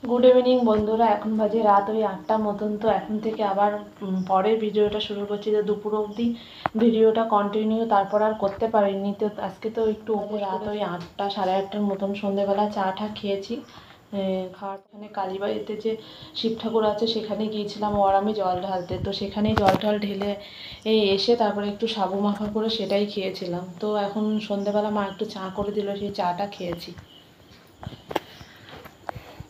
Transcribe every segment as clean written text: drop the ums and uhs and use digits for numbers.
Good evening বন্ধুরা, এখন বাজে রাত ওই 8টার মতন। তো এখন থেকে আবার পরের ভিডিওটা শুরু করছি। যে দুপুর অবধি ভিডিওটা কন্টিনিউ, তারপর আর করতে পারিনি। তো আজকে তো একটু রাত ওই 8টা সাড়ে 8টার মতন। সন্ধ্যেবেলা চা টা খেয়েছি। খাওয়ার ওখানে কালীবাড়িতে যে শিব ঠাকুর আছে সেখানে গিয়েছিলাম ও আর আমি জল ঢালতে। তো সেখানেই জল টল ঢেলে এসে তারপরে একটু সাবু মাখা করে সেটাই খেয়েছিলাম। তো এখন সন্ধ্যেবেলা মা একটু চা করে দিল, সেই চাটা খেয়েছি।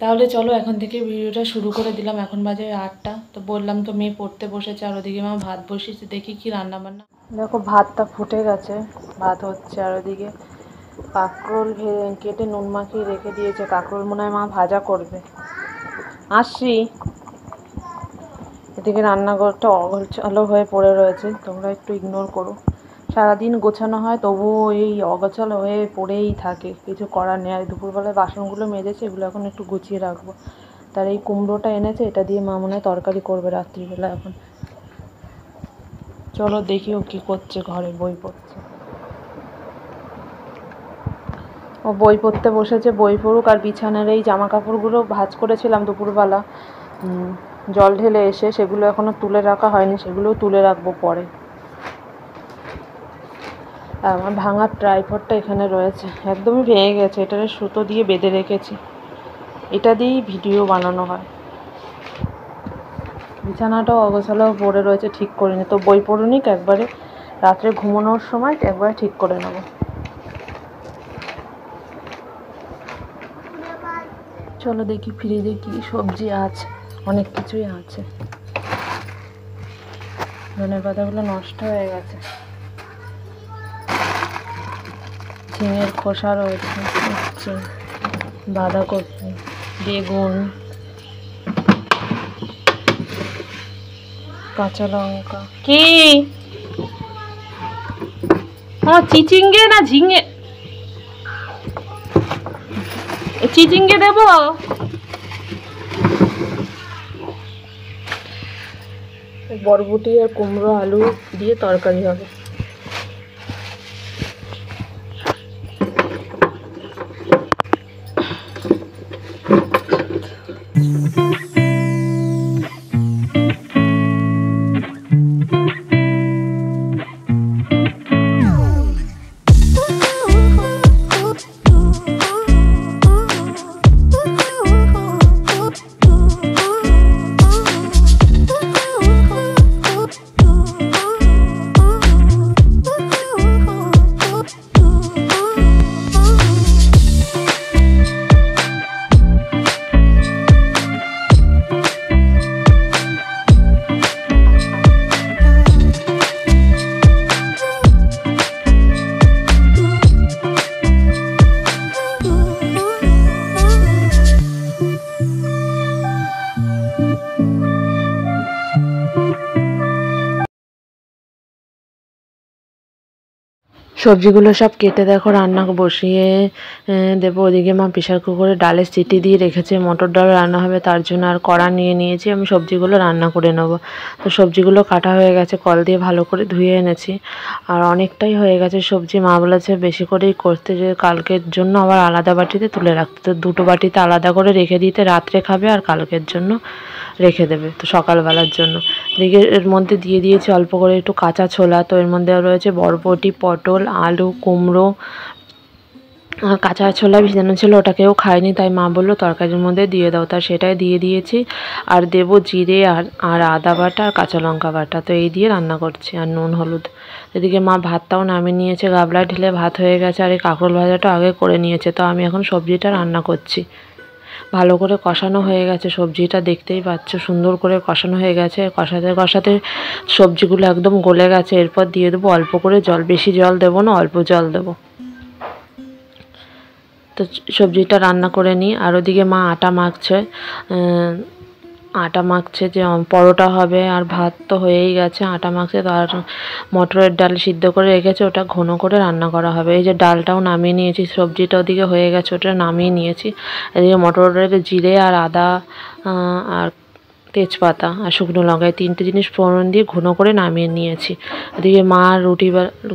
তাহলে চলো এখন থেকে ভিডিওটা শুরু করে দিলাম। এখন বাজে 8টা। তো বললাম তো মেয়ে পড়তে বসেছে, আর ওদিকে মা ভাত বসিয়েছে। দেখি কি রান্না বান্না। দেখো ভাতটা ফুটে গেছে, ভাত হচ্ছে। আর ওদিকে কাঁকরোল কেটে নুন মাখিয়ে রেখে দিয়েছে। কাঁকরোল মনে হয় মা ভাজা করবে। আসছি। এদিকে রান্নাঘরটা অগোছালো হয়ে পড়ে রয়েছে, তোমরা একটু ইগনোর করো। সারাদিন গোছানো হয় তবুও এই অগোছালো হয়ে পড়েই থাকে, কিছু করার নেই। আর দুপুরবেলায় বাসনগুলো মেজেছে, এগুলো এখন একটু গুছিয়ে রাখবো। তার এই কুমড়োটা এনেছে, এটা দিয়ে মা মনে হয় তরকারি করবে রাত্রিবেলা। এখন চলো দেখি ও কী করছে। ঘরে বই পড়ছে, ও বই পড়তে বসেছে। বই পড়ুক। আর বিছানার এই জামা কাপড়গুলো ভাঁজ করেছিলাম দুপুরবেলা জল ঢেলে এসে, সেগুলো এখনও তুলে রাখা হয়নি, সেগুলোও তুলে রাখবো পরে। আমার ভাঙার ট্রাইপডটা এখানে রয়েছে, একদমই ভেঙে গেছে। এটারে সুতো দিয়ে বেঁধে রেখেছি, এটা দিয়েই ভিডিও বানানো হয়। বিছানাটাও অগোছালো পড়ে রয়েছে, ঠিক করিনি। তো বই পড়ুনিক, একবারে রাত্রে ঘুমানোর সময় একবারে ঠিক করে নেব। চলো দেখি ফ্রিজে কি সবজি আছে। অনেক কিছুই আছে। ধনের পাতাগুলো নষ্ট হয়ে গেছে। ঝিঙের খোসা রয়েছে, বাঁধাকপি, বেগুন, কাঁচা লঙ্কা। কি চিচিঙ্গে না ঝিঙে? চিচিঙ্গে দেব? বরবটি আর কুমড়ো আলু দিয়ে তরকারি হবে। সবজিগুলো সব কেটে দেখো রান্না বসিয়ে দেবো। ওদিকে মা প্রেশার কুকারে ডালের সিটি দিয়ে রেখেছে, মটর ডাল রান্না হবে তার জন্য। আর কড়া নিয়ে নিয়েছি, আমি সবজিগুলো রান্না করে নেবো। তো সবজিগুলো কাটা হয়ে গেছে, কল দিয়ে ভালো করে ধুয়ে এনেছি। আর অনেকটাই হয়ে গেছে সবজি। মা বলেছে বেশি করেই করতে, যে কালকের জন্য আবার আলাদা বাটিতে তুলে রাখতে। তো দুটো বাটিতে আলাদা করে রেখে দিতে, রাত্রে খাবে আর কালকের জন্য রেখে দেবে, তো সকালবেলার জন্য। এদিকে এর মধ্যে দিয়ে দিয়েছি অল্প করে একটু কাঁচা ছোলা। তো এর মধ্যে রয়েছে বরবটি, পটল, আলু, কুমড়ো। কাঁচা ছোলা ভিজানো ছিল, ওটাকেও খায়নি, তাই মা বললো তরকারির মধ্যে দিয়ে দাও। তা সেটাই দিয়ে দিয়েছি। আর দেবো জিরে আর আদা বাটা আর কাঁচা লঙ্কা বাটা। তো এই দিয়ে রান্না করছি, আর নুন হলুদ। এদিকে মা ভাতটাও নামিয়ে নিয়েছে, গাবলায় ঢেলে ভাত হয়ে গেছে। আর এই কাঁকরোল ভাজাটা আগে করে নিয়েছে। তো আমি এখন সবজিটা রান্না করছি। ভালো করে কষানো হয়ে গেছে সবজিটা, দেখতেই পাচ্ছ সুন্দর করে কষানো হয়ে গেছে। কষাতে কষাতে সবজিগুলো একদম গলে গেছে। এরপর দিয়ে দেবো অল্প করে জল, বেশি জল দেবো না, অল্প জল দেবো। তো সবজিটা রান্না করে নিই। আর ওদিকে মা আটা মাখছে যে পরোটা হবে। আর ভাত তো হয়েই গেছে, আটা মাখছে। আর মটরের ডাল সিদ্ধ করে রেখেছে, ওটা ঘন করে রান্না করা হবে। এই যে ডালটাও নামিয়ে নিয়েছি, সবজিটা ওদিকে হয়ে গেছে, ওটা নামিয়ে নিয়েছি। এদিকে মটরের জিরে আর আদা আর তেজপাতা আর শুকনো লঙ্কায় 3টে জিনিস ফোড়ন দিয়ে ঘন করে নামিয়ে নিয়েছি। ওদিকে মা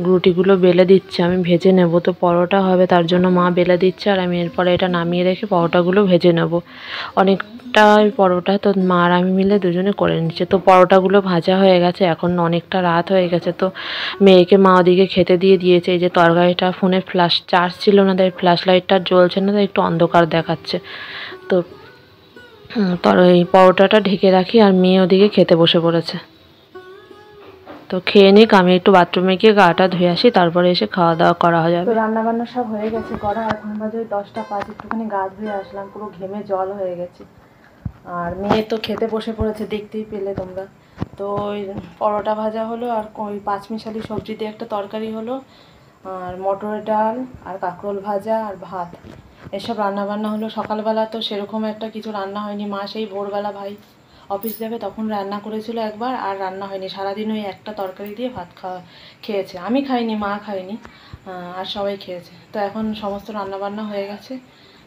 রুটিগুলো বেলে দিচ্ছে, আমি ভেজে নেব। তো পরোটা হবে তার জন্য মা বেলে দিচ্ছে, আর আমি এরপরে এটা নামিয়ে রেখে পরোটাগুলো ভেজে নেব। অনেকটা পরোটা তো মা আর আমি মিলে দুজনে করে নিচ্ছে। তো পরোটাগুলো ভাজা হয়ে গেছে, এখন অনেকটা রাত হয়ে গেছে। তো মেয়েকে মা ওদিকে খেতে দিয়ে দিয়েছে। এই যে তরকারিটা, ফোনে ফ্ল্যাশ চার্জ ছিল না, তাই ফ্ল্যাশ লাইটটা জ্বলছে না, তাই একটু অন্ধকার দেখাচ্ছে। তো এই পরোটাটা ঢেকে রাখি, আর মেয়ে ওদিকে খেতে বসে পড়েছে। তো খেয়ে নিক, আমি একটু বাথরুমে গিয়ে গাটা ধুয়ে আসি, তারপরে এসে খাওয়া দাওয়া করা যাবে। তো রান্নাবান্না সব হয়ে গেছে করা, এখন বাজে 10টা 5। একটুখানি গা ধুয়ে আসলাম, পুরো ঘেমে জল হয়ে গেছে। আর মেয়ে তো খেতে বসে পড়েছে, দেখতেই পেলে তোমরা। তো ওই পরোটা ভাজা হলো, আর ওই 5 মিশালি সবজি দিয়ে একটা তরকারি হলো, আর মটরের ডাল আর কাঁকরোল ভাজা আর ভাত, এসব রান্নাবান্না হলো। সকালবেলা তো সেরকম একটা কিছু রান্না হয়নি। মা সেই ভোরবেলা ভাই অফিস যাবে তখন রান্না করেছিল একবার, আর রান্না হয়নি। সারাদিন ওই একটা তরকারি দিয়ে ভাত খেয়েছে। আমি খাইনি, মা খাইনি, আর সবাই খেয়েছে। তো এখন সমস্ত রান্নাবান্না হয়ে গেছে।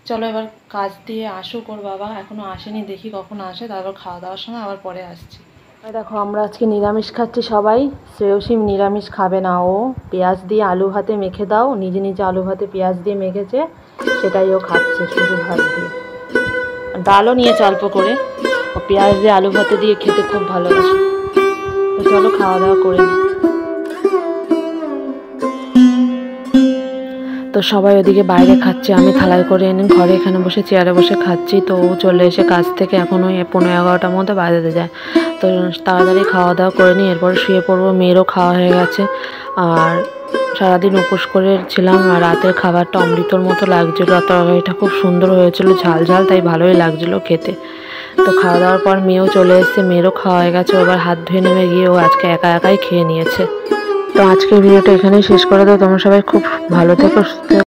চলো এবার কাজ দিয়ে আসুক ওর বাবা, এখনও আসেনি, দেখি কখন আসে, তারপর খাওয়া দাওয়ার সময় আবার পরে আসছি। দেখো আমরা আজকে নিরামিষ খাচ্ছি সবাই। শ্রেয়সী নিরামিষ খাবে না, ও পেঁয়াজ দিয়ে আলু ভাতে মেখে দাও, নিজে নিজে আলু ভাতে পেঁয়াজ দিয়ে মেখেছে, সেটাই ও খাচ্ছে শুধু ভাত দিয়ে। ডালও নিয়েছে অল্প করে, ও পেঁয়াজ দিয়ে আলু ভাতে দিয়ে খেতে খুব ভালোবাসে। তো চলো খাওয়া দাওয়া করে নিই। তো সবাই ওদিকে বাইরে খাচ্ছে, আমি থালায় করে এনে ঘরে এখানে বসে চেয়ারে বসে খাচ্ছি। তো ও চলে এসে কাজ থেকে এখন ওই 15-11টার মধ্যে বাজাতে যায়। তো তাড়াতাড়ি খাওয়া দাওয়া করে নিই, এরপর শুয়ে পড়বো। মেয়েরও খাওয়া হয়ে গেছে, আর সারাদিন উপোস করেছিলাম, আর রাতের খাবারটা অমৃতর মতো লাগছিলো। আর তরকারিটা খুব সুন্দর হয়েছিল, ঝাল ঝাল, তাই ভালোই লাগছিলো খেতে। তো খাওয়া দাওয়ার পর মেয়েও চলে এসছে, মেয়েরও খাওয়া হয়ে গেছে। এবার হাত ধুয়ে নেমে গিয়ে ও আজকে একা একাই খেয়ে নিয়েছে। তো আজকের ভিডিওটা এখানেই শেষ করে দাও। তোমরা সবাই খুব ভালো থেকো, সুস্থ